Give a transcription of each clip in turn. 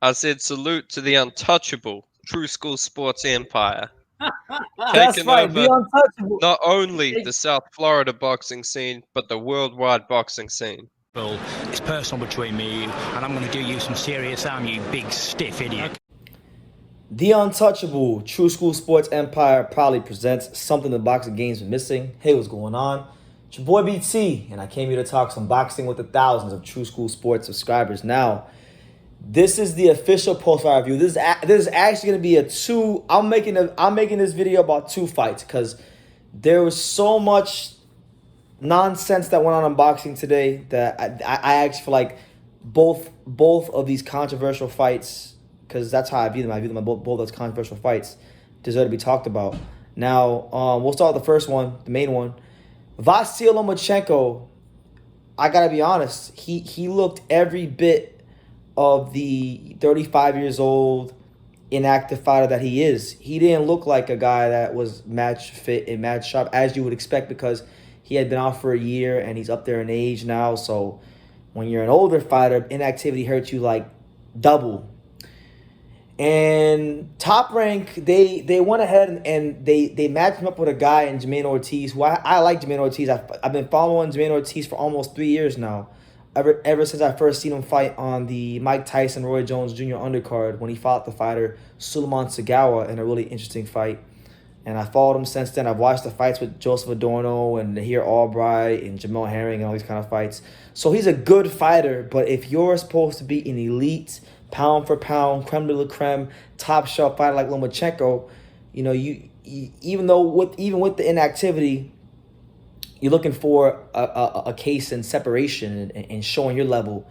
I said salute to the untouchable True School Sports Empire, That's taking right, the over untouchable. not only the South Florida boxing scene, but the worldwide boxing scene. Well, it's personal between me and you, and I'm going to do you some serious harm, you big stiff idiot. The untouchable True School Sports Empire proudly presents something the boxing game's been missing. Hey, what's going on? It's your boy BT, and I came here to talk some boxing with the thousands of True School Sports subscribers. Now, this is the official post-fight review. This is actually going to be a two. I'm making this video about two fights because there was so much nonsense that went on in boxing today that I actually feel like both of these controversial fights, because that's how I view them. I view them as both as controversial fights, deserve to be talked about. Now, we'll start with the first one, the main one. Vasyl Lomachenko, I gotta be honest, he looked every bit of the 35 years old inactive fighter that he is. He didn't look like a guy that was match fit and match sharp as you would expect, because he had been out for a year and he's up there in age now. So when you're an older fighter, inactivity hurts you like double. And Top Rank, they went ahead and they matched him up with a guy in Jamaine Ortiz, who I like Jamaine Ortiz. I've been following Jamaine Ortiz for almost 3 years now. Ever since I first seen him fight on the Mike Tyson, Roy Jones Jr. undercard when he fought the fighter Suleiman Sagawa in a really interesting fight. And I followed him since then. I've watched the fights with Joseph Adorno and Nahir Albright and Jamel Herring and all these kind of fights. So he's a good fighter, but if you're supposed to be an elite, pound for pound, creme de la creme, top shelf fighter like Lomachenko, you know, you even with the inactivity, you're looking for a case in separation and showing your level.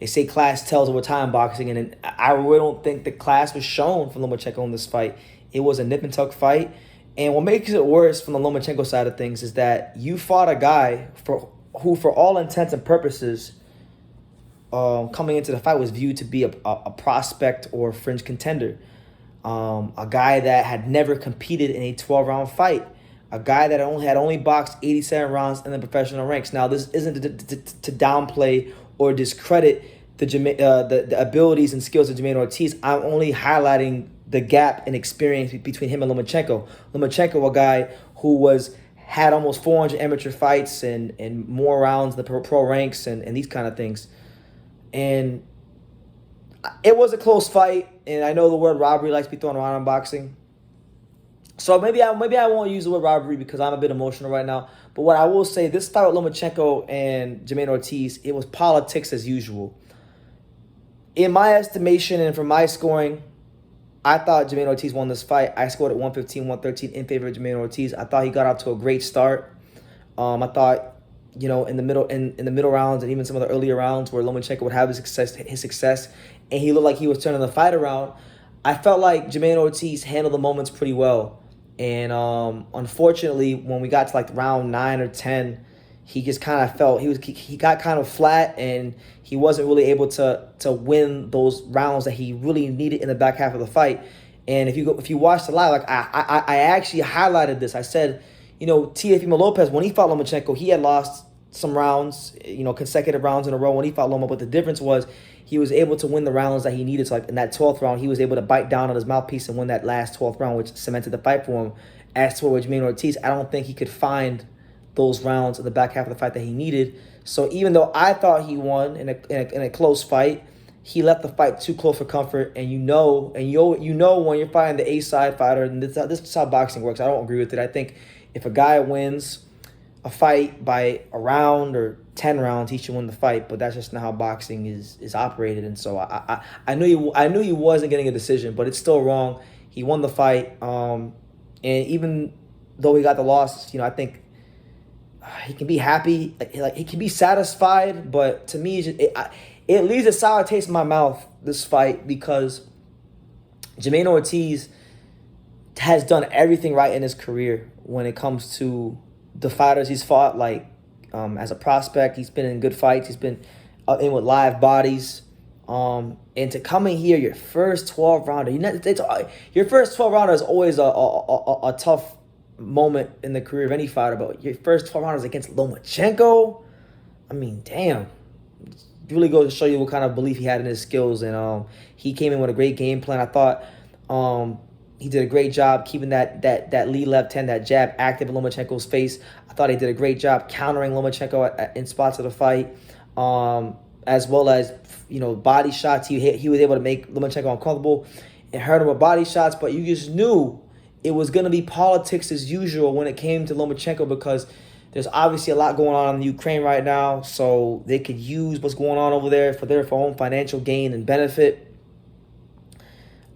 They say class tells over time boxing, and I really don't think the class was shown from Lomachenko in this fight. It was a nip and tuck fight. And what makes it worse from the Lomachenko side of things is that you fought a guy who, for all intents and purposes, coming into the fight was viewed to be a prospect or fringe contender. A guy that had never competed in a 12-round fight. A guy that had only boxed 87 rounds in the professional ranks. Now, this isn't to downplay or discredit the abilities and skills of Jamaine Ortiz. I'm only highlighting the gap in experience between him and Lomachenko. Lomachenko, a guy who had almost 400 amateur fights and more rounds in the pro ranks and these kind of things. And it was a close fight, and I know the word robbery likes to be thrown around in boxing. So maybe I won't use the word robbery because I'm a bit emotional right now. But what I will say, this fight with Lomachenko and Jamaine Ortiz, it was politics as usual. In my estimation and from my scoring, I thought Jamaine Ortiz won this fight. I scored at 115-113 in favor of Jamaine Ortiz. I thought he got off to a great start. I thought, you know, in the middle rounds and even some of the earlier rounds where Lomachenko would have his success, and he looked like he was turning the fight around, I felt like Jamaine Ortiz handled the moments pretty well. And unfortunately, when we got to like round 9 or 10, he just kind of felt he got kind of flat, and he wasn't really able to win those rounds that he really needed in the back half of the fight. And if you watch the live, like I actually highlighted this. I said, you know, Teofimo Lopez, when he fought Lomachenko, he had lost some rounds, you know, consecutive rounds in a row when he fought Loma. But the difference was he was able to win the rounds that he needed. So like in that 12th round, he was able to bite down on his mouthpiece and win that last 12th round, which cemented the fight for him. As for Jamaine Ortiz, I don't think he could find those rounds in the back half of the fight that he needed. So even though I thought he won in a close fight, he left the fight too close for comfort. And you know when you're fighting the A-side fighter, and this is how boxing works. I don't agree with it. I think if a guy wins a fight by a round or 10 rounds, he should win the fight. But that's just not how boxing is operated. And so I knew he wasn't getting a decision, but it's still wrong. He won the fight, and even though he got the loss, you know, I think he can be happy, like he can be satisfied. But to me, it leaves a sour taste in my mouth, this fight, because Jamaine Ortiz has done everything right in his career when it comes to the fighters he's fought. Like as a prospect, he's been in good fights. He's been in with live bodies. And to come in here, your first 12 rounder, your first 12 rounder is always a tough moment in the career of any fighter. But your first 12 rounders against Lomachenko, I mean, damn, really goes to show you what kind of belief he had in his skills. And he came in with a great game plan. I thought he did a great job keeping that lead left hand, that jab active in Lomachenko's face. I thought he did a great job countering Lomachenko in spots of the fight, as well as body shots. He was able to make Lomachenko uncomfortable and hurt him with body shots. But you just knew it was going to be politics as usual when it came to Lomachenko, because there's obviously a lot going on in Ukraine right now, so they could use what's going on over there for their own financial gain and benefit.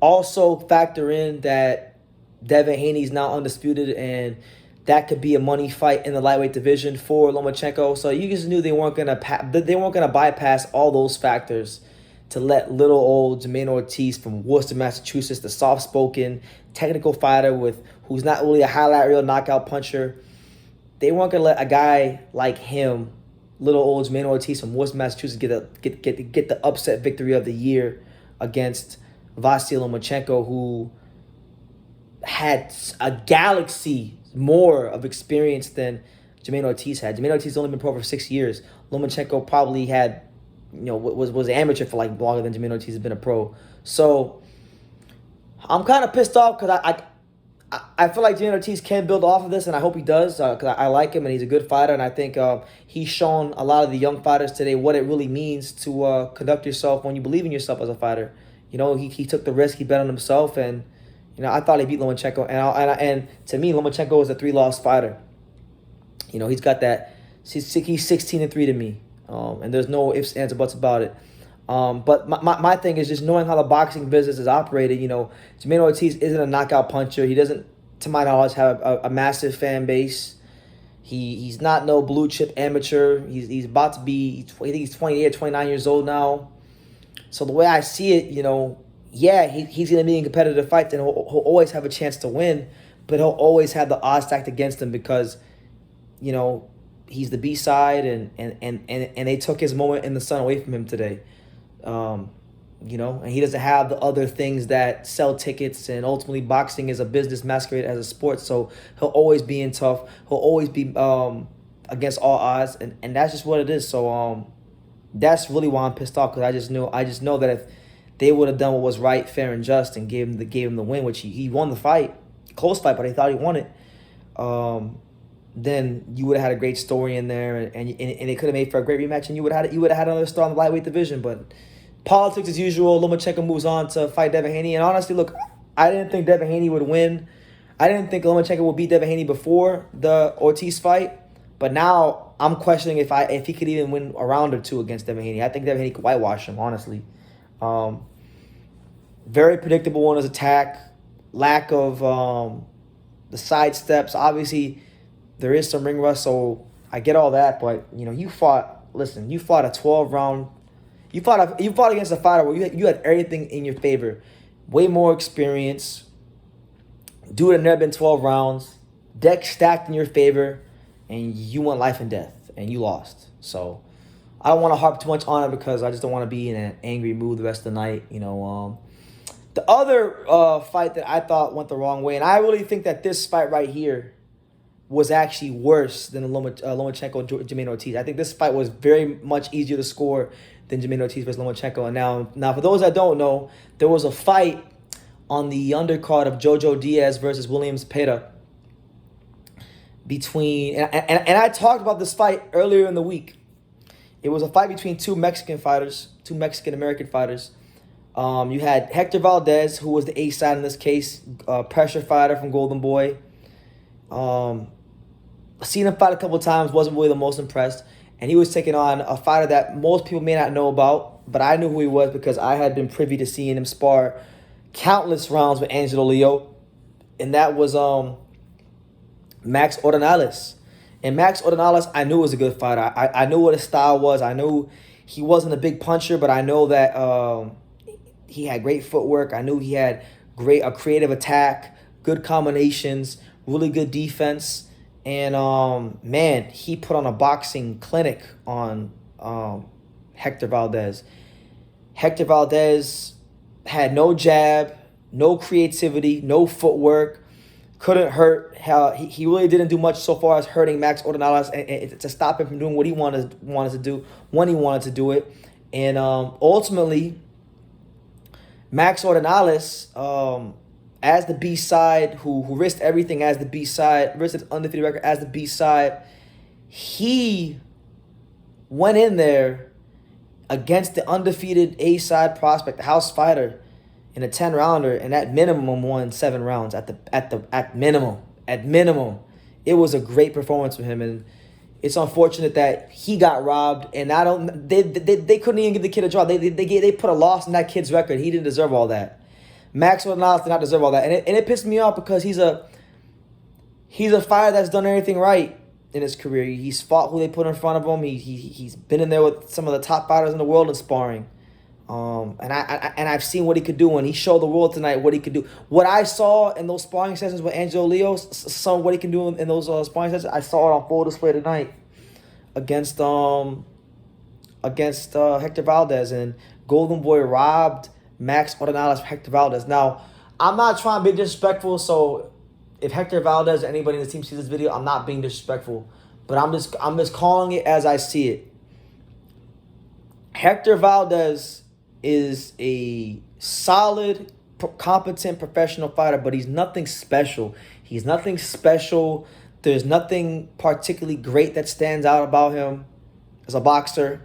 Also factor in that Devin Haney's now undisputed, and that could be a money fight in the lightweight division for Lomachenko. So you just knew they weren't gonna bypass all those factors to let little old Jamaine Ortiz from Worcester, Massachusetts, the soft-spoken technical fighter who's not really a highlight reel knockout puncher. They weren't gonna let a guy like him, little old Jamaine Ortiz from Worcester, Massachusetts, get the upset victory of the year against Vasyl Lomachenko, who had a galaxy more of experience than Jamaine Ortiz had. Jamaine Ortiz has only been pro for 6 years. Lomachenko probably had, was an amateur for like longer than Jamaine Ortiz has been a pro. So I'm kind of pissed off because I feel like Jamaine Ortiz can build off of this, and I hope he does, because I like him and he's a good fighter, and I think he's shown a lot of the young fighters today what it really means to conduct yourself when you believe in yourself as a fighter. He took the risk, he bet on himself, and I thought he beat Lomachenko, and to me, Lomachenko is a 3-loss fighter. He's got that. He's 16-3 to me, and there's no ifs, ands, or buts about it. But my thing is just knowing how the boxing business is operated. Jamaine Ortiz isn't a knockout puncher. He doesn't, to my knowledge, have a massive fan base. He's not no blue chip amateur. He's about to be, I think he's 28 or 29 years old now. So the way I see it, he's going to be in competitive fights, and he'll always have a chance to win, but he'll always have the odds stacked against him because, he's the B-side, and they took his moment in the sun away from him today. And he doesn't have the other things that sell tickets, and ultimately boxing is a business masqueraded as a sport, so he'll always be in tough. He'll always be against all odds, and that's just what it is. So that's really why I'm pissed off, because I just know that if they would have done what was right, fair, and just, and gave him the win, which he won the fight, close fight, but he thought he won it. Then you would have had a great story in there, and it could have made for a great rematch, and you would have had another star in the lightweight division. But politics as usual. Lomachenko moves on to fight Devin Haney, and honestly, look, I didn't think Devin Haney would win. I didn't think Lomachenko would beat Devin Haney before the Ortiz fight, but now I'm questioning if he could even win a round or two against Devin Haney. I think Devin Haney could whitewash him, honestly. Very predictable on his attack, lack of the side steps. Obviously, there is some ring rust, so I get all that. But you fought a 12-round. You fought against a fighter where you had everything in your favor, way more experience. Dude had never been 12 rounds, deck stacked in your favor, and you won life and death, and you lost. So I don't want to harp too much on it because I just don't want to be in an angry mood the rest of the night. The other fight that I thought went the wrong way, and I really think that this fight right here was actually worse than the Lomachenko Jamaine Ortiz. I think this fight was very much easier to score than Jamaine Ortiz versus Lomachenko. And now for those that don't know, there was a fight on the undercard of Jojo Diaz versus Williams Pera and I talked about this fight earlier in the week. It was a fight between two Mexican-American fighters. You had Hector Valdez, who was the A-side in this case, pressure fighter from Golden Boy. Seen him fight a couple times, wasn't really the most impressed. And he was taking on a fighter that most people may not know about, but I knew who he was because I had been privy to seeing him spar countless rounds with Angelo Leo. And that was Max Ornelas. And Max Ornelas, I knew was a good fighter. I knew what his style was. I knew he wasn't a big puncher, but I know that he had great footwork. I knew he had a creative attack, good combinations, really good defense. And, man, he put on a boxing clinic on Hector Valdez. Hector Valdez had no jab, no creativity, no footwork, couldn't hurt. He really didn't do much so far as hurting Max Ornelas and to stop him from doing what he wanted to do when he wanted to do it. And ultimately, Max Ornelas, as the B-side, who risked everything as the B-side, risked his undefeated record as the B-side, he went in there against the undefeated A-side prospect, the house fighter, in a 10-rounder, and at minimum won 7 rounds. At minimum, it was a great performance for him, and it's unfortunate that he got robbed. And they couldn't even give the kid a draw. They put a loss in that kid's record. He didn't deserve all that. Max Ornelas did not deserve all that, and it pissed me off because he's a fighter that's done everything right in his career. He's fought who they put in front of him. He's been in there with some of the top fighters in the world in sparring. And I've seen what he could do, and he showed the world tonight what he could do. What I saw in those sparring sessions with Angelo Leo, some of what he can do in those sparring sessions, I saw it on full display tonight against Hector Valdez, and Golden Boy robbed Max Ornelas for Hector Valdez. Now, I'm not trying to be disrespectful, so if Hector Valdez or anybody in the team sees this video, I'm not being disrespectful, but I'm just calling it as I see it. Hector Valdez is a solid, competent professional fighter, but he's nothing special. He's nothing special. There's nothing particularly great that stands out about him as a boxer.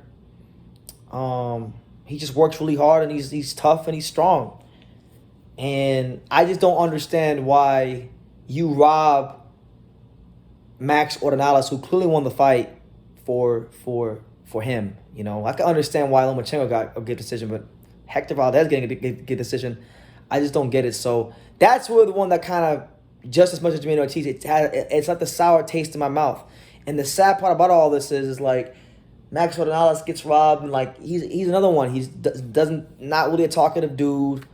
He just works really hard, and he's tough and he's strong. And I just don't understand why you rob Max Ornelas, who clearly won the fight, for him. You know, I can understand why Lomachenko got a good decision, but Hector Valdez getting a good decision, I just don't get it. So that's really the one that kind of, just as much as Jamaine Ortiz, it's like the sour taste in my mouth. And the sad part about all this is like Max Ornelas gets robbed, and like he's another one. He's not really a talkative dude.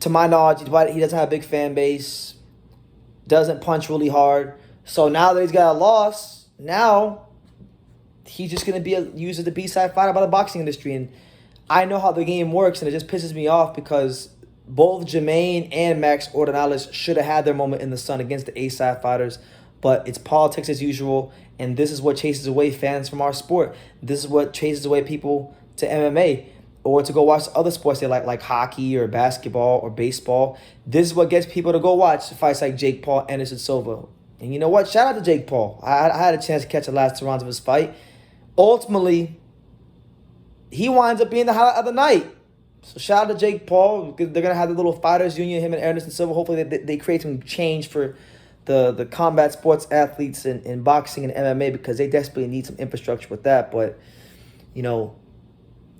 To my knowledge, he doesn't have a big fan base. Doesn't punch really hard. So now that he's got a loss, now he's just going to be used as the B-side fighter by the boxing industry. And I know how the game works, and it just pisses me off because both Jamaine and Max Ornelas should have had their moment in the sun against the A-side fighters. But it's politics as usual, and this is what chases away fans from our sport. This is what chases away people to MMA or to go watch other sports they like hockey or basketball or baseball. This is what gets people to go watch fights like Jake Paul, Anderson Silva. And you know what? Shout out to Jake Paul. I had a chance to catch the last 2 rounds of his fight. Ultimately, he winds up being the highlight of the night. So shout out to Jake Paul. They're going to have the little fighters union, him and Anderson Silva. Hopefully they create some change for the combat sports athletes in boxing and MMA, because they desperately need some infrastructure with that. But, you know,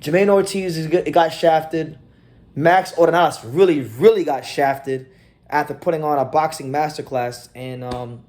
Jamaine Ortiz got shafted. Max Ornelas really got shafted after putting on a boxing masterclass. And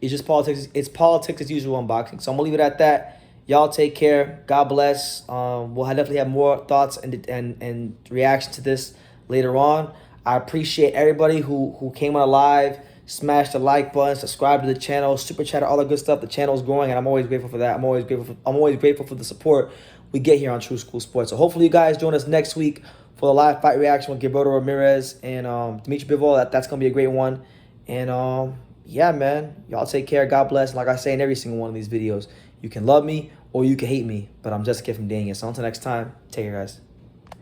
it's just politics. It's politics as usual in boxing. So I'm going to leave it at that. Y'all take care. God bless. We'll definitely have more thoughts and reaction to this later on. I appreciate everybody who came on live, smash the like button, subscribe to the channel, super chat, all that good stuff. The channel is growing, and I'm always grateful for that. I'm always grateful for the support we get here on True School Sports. So hopefully you guys join us next week for the live fight reaction with Gilberto Ramirez and Dimitri Bivol. That's gonna be a great one. And yeah, man, y'all take care. God bless. Like I say in every single one of these videos, you can love me or you can hate me, but I'm just a kid from Daniel. So until next time, take care, guys.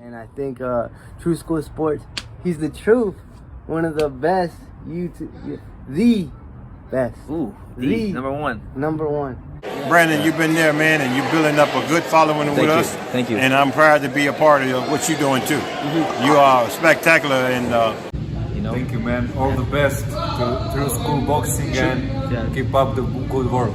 And I think True School Sports, he's the truth. One of the best YouTube, the best. Ooh, the number one. Number one. Brandon, you've been there, man, and you're building up a good following with us. Thank you. And I'm proud to be a part of what you're doing too. You are spectacular, and Thank you, man. All the best to True School Boxing, and keep up the good work.